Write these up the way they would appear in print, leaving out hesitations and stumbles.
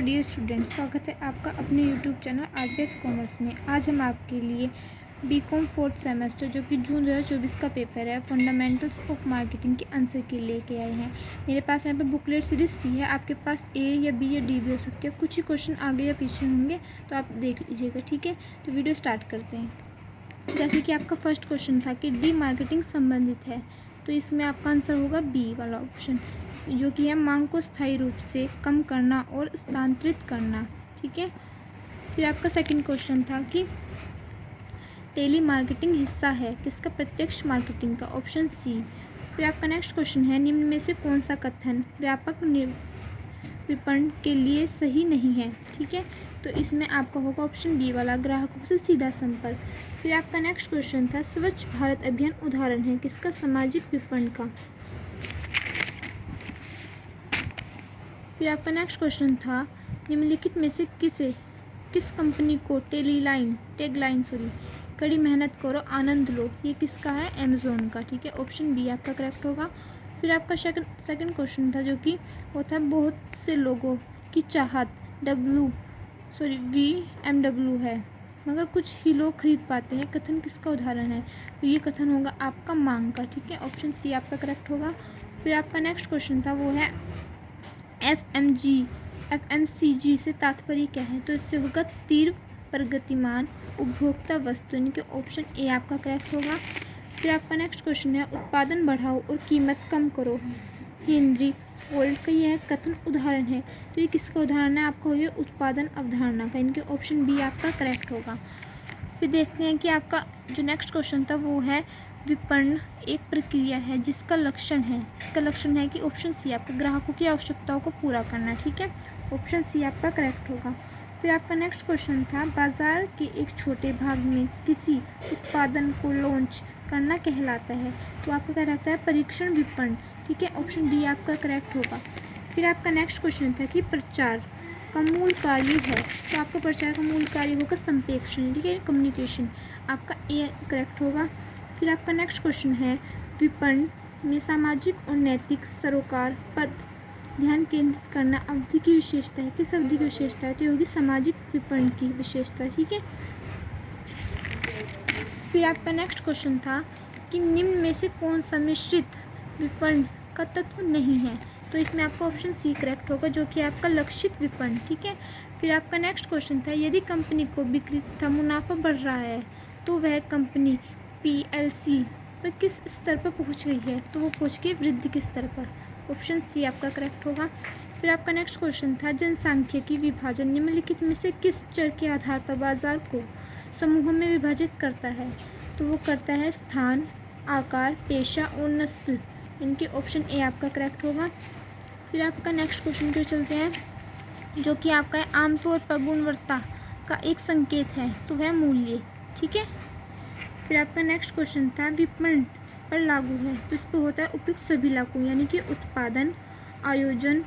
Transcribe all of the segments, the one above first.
Dear student, स्वागत है आपका अपने यूट्यूब चैनल आरपीएस कॉमर्स में। आज हम आपके लिए बीकॉम फोर्थ सेमेस्टर जो कि जून 2024 का पेपर है, फंडामेंटल्स ऑफ मार्केटिंग के आंसर के लेके आए हैं। मेरे पास यहाँ पे बुकलेट सीरीज सी है। आपके पास ए या बी या डी भी हो सकती है। कुछ ही क्वेश्चन आगे या पीछे होंगे तो आप देख लीजिएगा, ठीक है। तो वीडियो स्टार्ट करते हैं। जैसे कि आपका फर्स्ट क्वेश्चन था कि डी मार्केटिंग संबंधित है, तो इसमें आपका आंसर होगा बी वाला ऑप्शन, जो कि है मांग को स्थायी रूप से कम करना और स्थानांतरित करना, ठीक है। फिर आपका सेकंड क्वेश्चन था कि टेली मार्केटिंग हिस्सा है किसका? प्रत्यक्ष मार्केटिंग का, ऑप्शन सी। फिर आपका नेक्स्ट क्वेश्चन है निम्न में से कौन सा कथन व्यापक विपणन के लिए सही नहीं है, ठीक है। तो इसमें आपका होगा ऑप्शन बी वाला, ग्राहकों से सीधा संपर्क। फिर आपका नेक्स्ट क्वेश्चन था स्वच्छ भारत अभियान उदाहरण है किसका? सामाजिक विपणन का। फिर आपका नेक्स्ट क्वेश्चन था निम्नलिखित में से किस कंपनी को टैगलाइन कड़ी मेहनत करो आनंद लो, ये किसका है? अमेज़ॉन का, ठीक है। ऑप्शन बी आपका करेक्ट होगा। फिर आपका सेकंड क्वेश्चन था जो कि वो था बहुत से लोगों की चाहत BMW है मगर कुछ ही लोग खरीद पाते हैं, कथन किसका उदाहरण है? तो ये कथन होगा आपका मांग का, ठीक है। ऑप्शन सी आपका करेक्ट होगा। फिर आपका नेक्स्ट क्वेश्चन था वो है FMCG से तात्पर्य क्या है? तो इससे होगा तीव्र प्रगतिमान उपभोक्ता वस्तु, यानी कि ऑप्शन ए आपका करेक्ट होगा। फिर आपका नेक्स्ट क्वेश्चन है उत्पादन बढ़ाओ और कीमत कम करो, हेनरी फोर्ड का यह कथन उदाहरण है, तो ये किसका उदाहरण है? आपका होगा उत्पादन अवधारणा का, यानी कि ऑप्शन बी आपका करेक्ट होगा। फिर देखते हैं कि आपका जो नेक्स्ट क्वेश्चन था वो है विपणन एक प्रक्रिया है जिसका लक्षण है कि ऑप्शन सी आपका ग्राहकों की आवश्यकताओं को पूरा करना, ठीक है। ऑप्शन सी आपका करेक्ट होगा। फिर आपका नेक्स्ट क्वेश्चन था बाजार के एक छोटे भाग में किसी उत्पादन को लॉन्च करना कहलाता है, तो आपका कहलाता है परीक्षण विपणन, ठीक है। ऑप्शन डी आपका करेक्ट होगा। फिर आपका नेक्स्ट क्वेश्चन था कि प्रचार का मूल कार्य है, तो आपका प्रचार का मूल कार्य होगा संप्रेषण, ठीक है, कम्युनिकेशन, आपका ए करेक्ट होगा। फिर आपका नेक्स्ट क्वेश्चन है विपणन में सामाजिक और नैतिक सरोकार पद ध्यान केंद्रित करना अवधि की विशेषता है, किस अवधि की विशेषता है? तो ये होगी सामाजिक विपणन की विशेषता, ठीक है। फिर आपका नेक्स्ट क्वेश्चन था कि निम्न में से कौन सा मिश्रित विपणन का तत्व नहीं है? तो इसमें आपका ऑप्शन सी करेक्ट होगा, जो कि आपका लक्षित विपणन, ठीक है। फिर आपका नेक्स्ट क्वेश्चन था यदि कंपनी को बिक्री तथा मुनाफा बढ़ रहा है तो वह कंपनी PLC पर किस स्तर पर पहुंच गई है? तो वो पहुंच गई वृद्धि के स्तर पर, ऑप्शन सी आपका करेक्ट होगा। फिर आपका नेक्स्ट क्वेश्चन था जनसांख्यिकी विभाजन निम्नलिखित में से किस चर के आधार पर बाजार को समूहों में विभाजित करता है? तो वो करता है स्थान, आकार, पेशा और नस्ल, इनके ऑप्शन ए आपका करेक्ट होगा। फिर आपका नेक्स्ट क्वेश्चन के चलते हैं जो कि आपका है आमतौर पर गुणवत्ता का एक संकेत है, तो वह मूल्य, ठीक है। फिर आपका नेक्स्ट क्वेश्चन था विपणन पर लागू है, तो इस पर होता है उपयुक्त सभी लागू, यानी कि उत्पादन, आयोजन,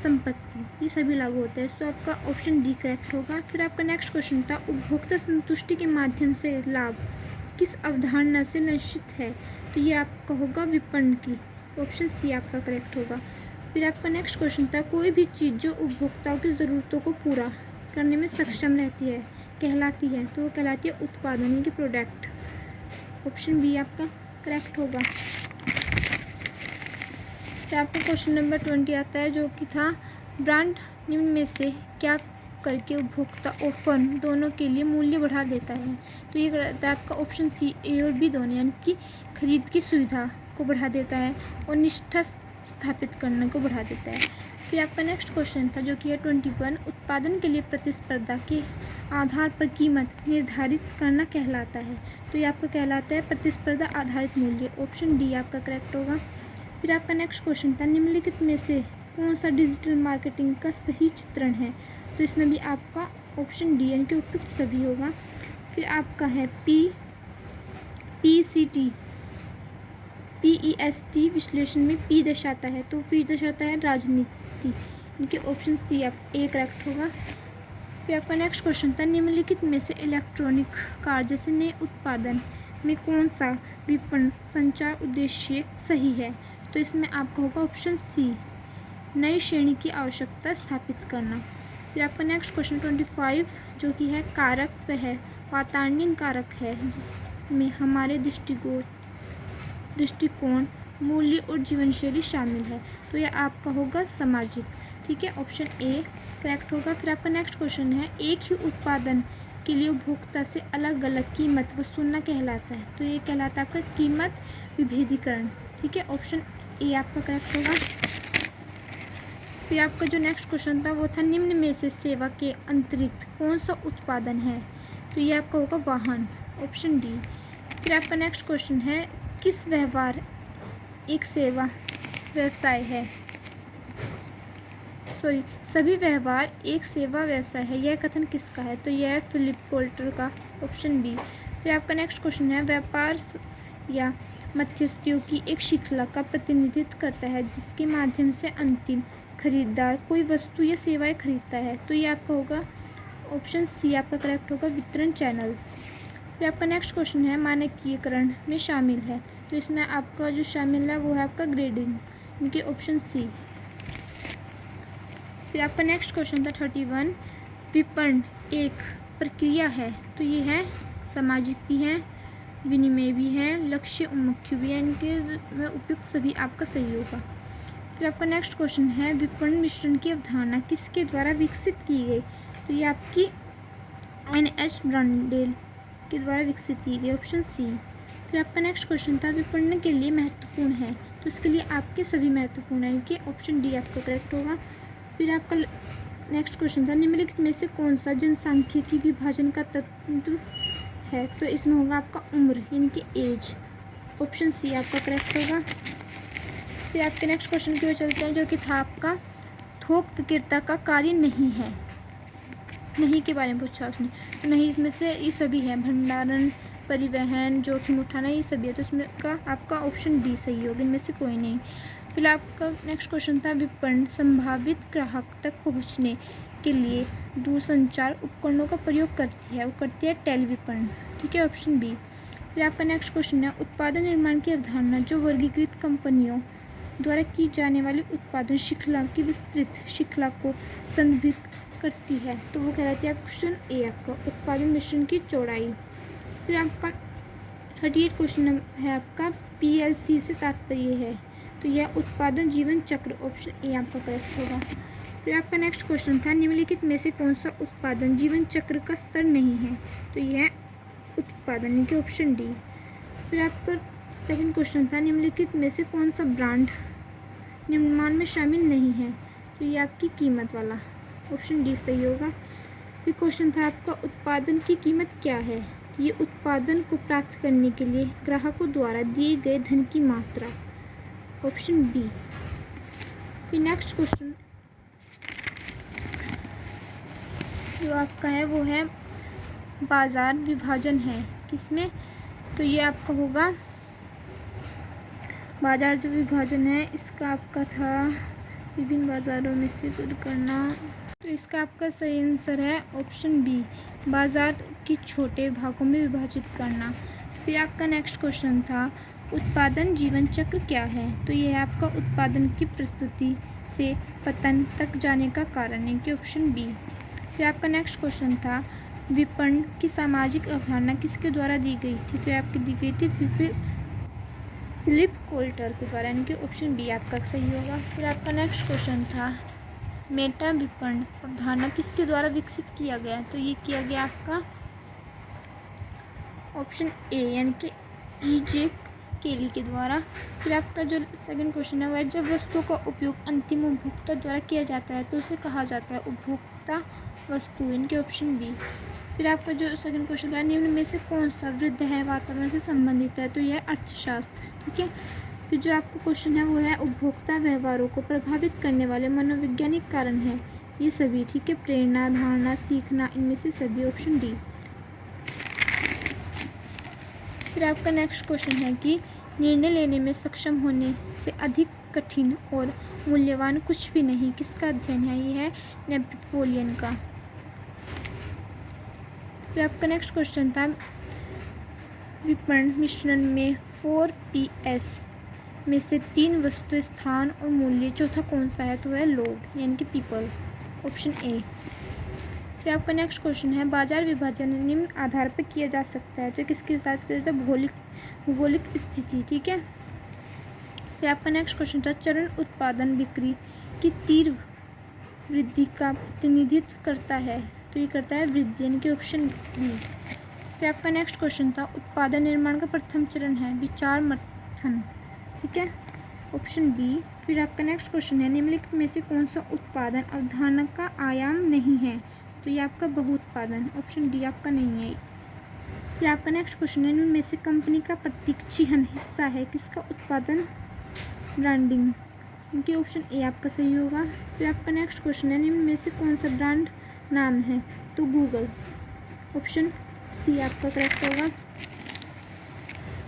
संपत्ति, ये सभी लागू होते हैं, तो आपका ऑप्शन डी करेक्ट होगा। फिर आपका नेक्स्ट क्वेश्चन था उपभोक्ता संतुष्टि के माध्यम से लाभ किस अवधारणा से निश्चित है? तो ये आपका होगा विपणन की, ऑप्शन सी आपका करेक्ट होगा। फिर आपका नेक्स्ट क्वेश्चन था कोई भी चीज़ जो उपभोक्ताओं की ज़रूरतों को पूरा करने में सक्षम कहलाती है, तो वो कहलाती है उत्पादन, यानी कि प्रोडक्ट, ऑप्शन बी आपका करेक्ट होगा। फिर आपका क्वेश्चन नंबर 20 आता है जो कि था ब्रांड निम्न में से क्या करके उपभोक्ता और फर्म दोनों के लिए मूल्य बढ़ा देता है? तो ये रहता है आपका ऑप्शन सी, ए और बी दोनों, यानी कि खरीद की सुविधा को बढ़ा देता है और निष्ठा स्थापित करने को बढ़ा देता है। फिर आपका नेक्स्ट क्वेश्चन था जो कि है 21 उत्पादन के लिए प्रतिस्पर्धा के आधार पर कीमत निर्धारित करना कहलाता है, तो ये आपका कहलाता है प्रतिस्पर्धा आधारित मूल्य, ऑप्शन डी आपका करेक्ट होगा। फिर आपका नेक्स्ट क्वेश्चन था निम्नलिखित में से कौन सा डिजिटल मार्केटिंग का सही चित्रण है? तो इसमें भी आपका ऑप्शन डी, यानी कि उपयुक्त सभी होगा। फिर आपका है PEST विश्लेषण में P दर्शाता है, तो P दर्शाता है राजनीति, यानी कि ऑप्शन सी आप ए करेक्ट होगा। फिर आपका नेक्स्ट क्वेश्चन था निम्नलिखित में से इलेक्ट्रॉनिक कार जैसे नए उत्पादन में कौन सा विपणन संचार उद्देश्य सही है? तो इसमें आपका होगा ऑप्शन सी, नई श्रेणी की आवश्यकता स्थापित करना, फिर आपका नेक्स्ट क्वेश्चन 25 जो कि है कारक वह वातावरणीय कारक है जिसमें हमारे दृष्टिकोण मूल्य और जीवनशैली शामिल है। तो यह आपका होगा सामाजिक। ठीक है, ऑप्शन ए करेक्ट होगा। फिर आपका नेक्स्ट क्वेश्चन है एक ही उत्पादन के लिए उपभोक्ता से अलग अलग कीमत वसूलना कहलाता है। तो ये कहलाता है आपका कीमत विभेदीकरण। ठीक है, ऑप्शन ए आपका करेक्ट होगा। फिर आपका जो नेक्स्ट क्वेश्चन था वो था निम्न में से सेवा के अतिरिक्त कौन सा उत्पादन है। तो ये आपका होगा वाहन, ऑप्शन डी। फिर आपका नेक्स्ट क्वेश्चन है किस व्यवहार एक सेवा व्यवसाय है। सभी व्यवहार एक सेवा व्यवसाय है, यह कथन किसका है। तो यह है फिलिप कोल्टर का, ऑप्शन बी। फिर आपका नेक्स्ट क्वेश्चन है व्यापार या मध्यस्थों की एक श्रृंखला का प्रतिनिधित्व करता है जिसके माध्यम से अंतिम खरीदार कोई वस्तु या सेवाएं खरीदता है। तो ये आपका होगा ऑप्शन सी आपका करेक्ट होगा, वितरण चैनल। फिर आपका नेक्स्ट क्वेश्चन है मानकीकरण में शामिल है। तो इसमें आपका जो शामिल है वो है आपका ग्रेडिंग, इनके ऑप्शन सी। फिर आपका नेक्स्ट क्वेश्चन था 31 विपणन एक प्रक्रिया है। तो ये है सामाजिक भी है, विनिमय भी है, लक्ष्य उन्मुख भी है, इनके में उपयुक्त सभी आपका सही होगा। फिर आपका नेक्स्ट क्वेश्चन है विपणन मिश्रण की अवधारणा किसके द्वारा विकसित की गई। तो ये आपकी NH ब्रांडेल के द्वारा विकसित की गई, ऑप्शन सी। फिर आपका नेक्स्ट क्वेश्चन था विपणन के लिए महत्वपूर्ण है। तो इसके लिए आपके सभी महत्वपूर्ण है, क्योंकि ऑप्शन डी आपका करेक्ट होगा। फिर आपका नेक्स्ट क्वेश्चन था निम्नलिखित में से कौन सा जनसांख्यिकी विभाजन का तत्व है। तो इसमें होगा आपका उम्र, इनकी एज, ऑप्शन सी आपका करेक्ट होगा। फिर आपके नेक्स्ट क्वेश्चन की ओर चलते हैं जो कि था आपका थोक विक्रेता का कार्य नहीं है। नहीं के बारे में पूछा उसने, तो नहीं इसमें से ये सभी है, भंडारण, परिवहन, जोखिम उठाना, ये सभी है। तो इसमें का आपका ऑप्शन डी सही होगा, इनमें से कोई नहीं। फिर आपका नेक्स्ट क्वेश्चन था विपणन संभावित ग्राहक तक पहुंचने के लिए दूरसंचार उपकरणों का प्रयोग करती है, वो करती है टेलीविपणन। ठीक है, ऑप्शन बी। फिर आपका नेक्स्ट क्वेश्चन है उत्पादन निर्माण की अवधारणा जो वर्गीकृत कंपनियों द्वारा की जाने वाली उत्पादन श्रृंखला की विस्तृत श्रृंखला को संदर्भित करती है। तो वो कहलाती है ऑप्शन ए आपका उत्पादन मिश्रण की चौड़ाई। फिर आपका 38 क्वेश्चन है आपका PLC से तात्पर्य है। तो यह उत्पादन जीवन चक्र, ऑप्शन ए आपका करेक्ट होगा। फिर आपका नेक्स्ट क्वेश्चन था निम्नलिखित में से कौन सा उत्पादन जीवन चक्र का स्तर नहीं है। तो यह उत्पादन के ऑप्शन डी। फिर आपका सेकंड क्वेश्चन था निम्नलिखित में से कौन सा ब्रांड निर्माण में शामिल नहीं है। तो ये आपकी कीमत वाला, ऑप्शन डी सही होगा। फिर क्वेश्चन था आपका उत्पादन की कीमत क्या है। ये उत्पादन को प्राप्त करने के लिए ग्राहकों द्वारा दिए गए धन की मात्रा, ऑप्शन बी। फिर नेक्स्ट क्वेश्चन जो आपका है वो है बाजार विभाजन है किसमें। तो ये आपका होगा बाजार जो विभाजन है इसका आपका था विभिन्न बाजारों में से दूर करना। तो इसका आपका सही आंसर है ऑप्शन बी, बाजार की छोटे भागों में विभाजित करना। फिर आपका नेक्स्ट क्वेश्चन था उत्पादन जीवन चक्र क्या है। तो यह है आपका उत्पादन की प्रस्तुति से पतन तक जाने का कारण है, कि ऑप्शन बी। फिर आपका नेक्स्ट क्वेश्चन था विपणन की सामाजिक अवधारणा किसके द्वारा दी गई थी। तो आपकी दी गई थी फिलिप कोल्टर के द्वारा, यानी कि ऑप्शन बी आपका सही होगा। फिर आपका नेक्स्ट क्वेश्चन था मेटा विपणन अवधारणा किसके द्वारा विकसित किया गया। तो ये किया गया आपका ऑप्शन ए, यानी कि E.J. केली के द्वारा। फिर आपका जो सेकंड क्वेश्चन है वह जब वस्तुओं का उपयोग अंतिम उपभोक्ता द्वारा किया जाता है तो उसे कहा जाता है उपभोक्ता वस्तु, इनके ऑप्शन बी। फिर आपका जो सेकंड क्वेश्चन है निम्न में से कौन सा वृद्ध है वातावरण से संबंधित है। तो यह अर्थशास्त्र। ठीक है, फिर जो आपका क्वेश्चन है वो है उपभोक्ता व्यवहारों को प्रभावित करने वाले मनोवैज्ञानिक कारण है, ये सभी। ठीक है, प्रेरणा, धारणा, सीखना, इनमें से सभी, ऑप्शन डी। फिर आपका नेक्स्ट क्वेश्चन है कि निर्णय लेने में सक्षम होने से अधिक कठिन और मूल्यवान कुछ भी नहीं, किसका अध्ययन है। ये है नेपोलियन का। फिर आपका नेक्स्ट क्वेश्चन था विपणन मिश्रण में 4Ps में से 3 वस्तु, स्थान और मूल्य, चौथा कौन सा है। तो है लोग, यानी कि पीपल। Option A. फिर आपका नेक्स्ट क्वेश्चन है बाजार विभाजन निम्न आधार पर किया जा सकता है, तो किसके हिसाब से किया जाता है? भौगोलिक स्थिति, ठीक है। फिर आपका नेक्स्ट क्वेश्चन था चरण उत्पादन बिक्री की तीव्र वृद्धि का प्रतिनिधित्व करता है, तो ये करता है वृद्धि, यानी कि ऑप्शन बी। फिर आपका नेक्स्ट क्वेश्चन था उत्पादन निर्माण का प्रथम चरण है विचार मंथन, ठीक है, ऑप्शन बी। फिर आपका नेक्स्ट क्वेश्चन है निम्नलिखित में से कौन सा उत्पादन अवधारणा का आयाम नहीं है, तो ये आपका बहुउत्पादन, ऑप्शन डी आपका नहीं है। फिर आपका नेक्स्ट क्वेश्चन है इनमें से कंपनी का प्रतीक चिन्ह हिस्सा है किसका उत्पादन? ब्रांडिंग, क्योंकि ऑप्शन ए आपका सही होगा। फिर आपका नेक्स्ट क्वेश्चन है निम्न में से कौन सा ब्रांड नाम है, तो गूगल, ऑप्शन सी आपका करेक्ट होगा।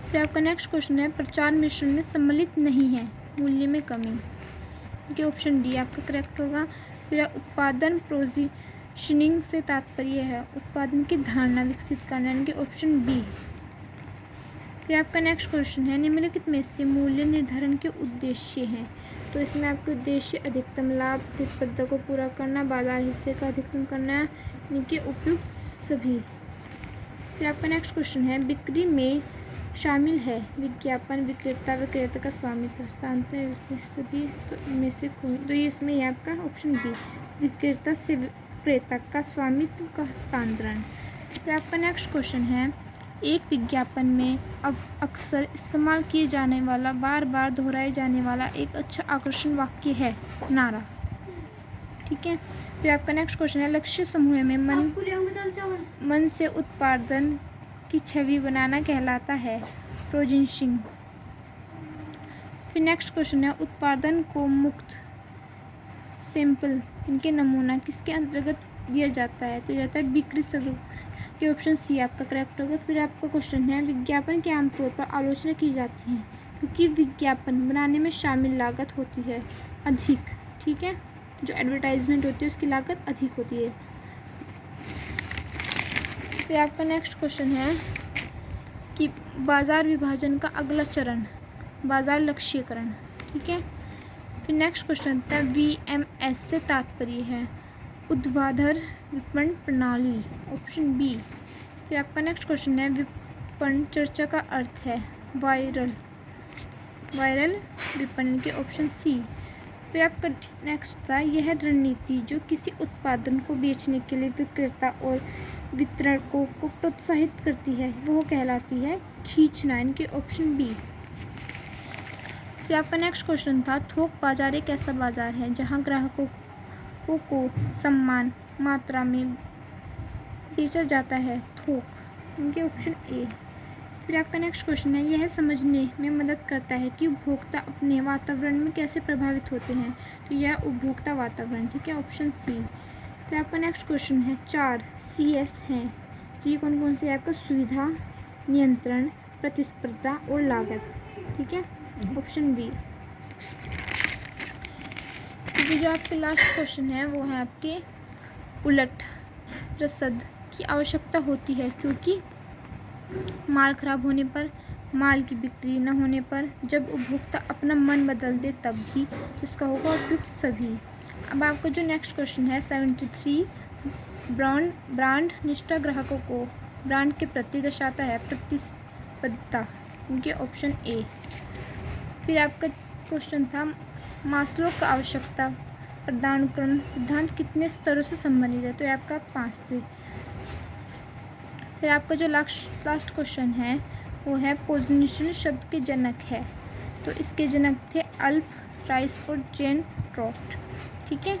फिर आपका नेक्स्ट क्वेश्चन है प्रचार मिश्रण में सम्मिलित नहीं है मूल्य में कमी, क्योंकि ऑप्शन डी आपका करेक्ट होगा। फिर उत्पादन पोजीशनिंग से तात्पर्य है उत्पादन की धारणा विकसित करना, यानी कि ऑप्शन बी। फिर आपका नेक्स्ट क्वेश्चन है निम्नलिखित में से मूल्य निर्धारण के उद्देश्य हैं, तो इसमें आपके उद्देश्य अधिकतम लाभ, प्रतिस्पर्धा को पूरा करना, बाजार हिस्से का अधिकतम करना, यानी कि उपयुक्त सभी। फिर आपका नेक्स्ट क्वेश्चन है बिक्री में शामिल है विज्ञापन, विक्रेता, विक्रेता का स्वामित्व, हस्तांतरण सभी, तो इनमें से कोई, तो ये इसमें है आपका ऑप्शन बी विक्रेता से विक्रेता का स्वामित्व का हस्तांतरण। फिर आपका नेक्स्ट क्वेश्चन है एक विज्ञापन में अब अक्सर इस्तेमाल किए जाने वाला बार बार दोहराए जाने वाला एक अच्छा आकर्षण वाक्य है नारा, ठीक है। फिर आपका नेक्स्ट क्वेश्चन है लक्ष्य समूह में मन से उत्पादन की छवि बनाना कहलाता है प्रोजेंसिंग। फिर नेक्स्ट क्वेश्चन है उत्पादन को मुक्त सैंपल इनके नमूना किसके अंतर्गत दिया जाता है, तो जाता है बिक्री स्वरूप, ये ऑप्शन सी आपका करेक्ट होगा। फिर आपका क्वेश्चन है विज्ञापन की आमतौर पर आलोचना की जाती है क्योंकि विज्ञापन बनाने में शामिल लागत होती है अधिक, ठीक है, जो एडवर्टाइजमेंट होती है उसकी लागत अधिक होती है। फिर आपका नेक्स्ट क्वेश्चन है कि बाजार विभाजन का अगला चरण बाजार लक्ष्यीकरण, ठीक है। फिर नेक्स्ट क्वेश्चन था VMS से तात्पर्य है ऊर्ध्वाधर विपणन प्रणाली, ऑप्शन बी। फिर आपका नेक्स्ट क्वेश्चन है विपणन चर्चा का अर्थ है वायरल विपणन के, ऑप्शन सी। फिर आपका नेक्स्ट था यह रणनीति जो किसी उत्पादन को बेचने के लिए विक्रेता और वितरकों को प्रोत्साहित करती है वो कहलाती है खींचना, इनके ऑप्शन बी। फिर आपका नेक्स्ट क्वेश्चन था थोक बाजार एक ऐसा बाजार है जहां ग्राहकों को समान मात्रा में बेचा जाता है थोक, इनके ऑप्शन ए। फिर आपका नेक्स्ट क्वेश्चन है यह समझने में मदद करता है कि उपभोक्ता अपने वातावरण में कैसे प्रभावित होते हैं, तो यह उपभोक्ता वातावरण, ठीक है, ऑप्शन सी। फिर आपका नेक्स्ट क्वेश्चन है 4 CS हैं, तो ये कौन कौन से है आपका सुविधा, नियंत्रण, प्रतिस्पर्धा और लागत, ठीक है, ऑप्शन बी। तो जो आपके लास्ट क्वेश्चन है वो है आपके उलट रसद की आवश्यकता होती है क्योंकि माल खराब होने पर, माल की बिक्री न होने पर, जब उपभोक्ता अपना मन बदल दे तब भी उसका होगा उपयुक्त सभी। अब आपका जो नेक्स्ट क्वेश्चन है 73 ब्रांड निष्ठा ग्राहकों को ब्रांड के प्रति दर्शाता है प्रतिस्पर्धा, उनके ऑप्शन ए। फिर आपका क्वेश्चन था मास्लो का आवश्यकता प्रदानुक्रम सिद्धांत कितने स्तरों से संबंधित है, तो ये आपका 5 थे। फिर आपका जो लास्ट क्वेश्चन है वो है पोजीशन शब्द के जनक है, तो इसके जनक थे अल्फ, राइस और जेन ट्रॉट, ठीक है।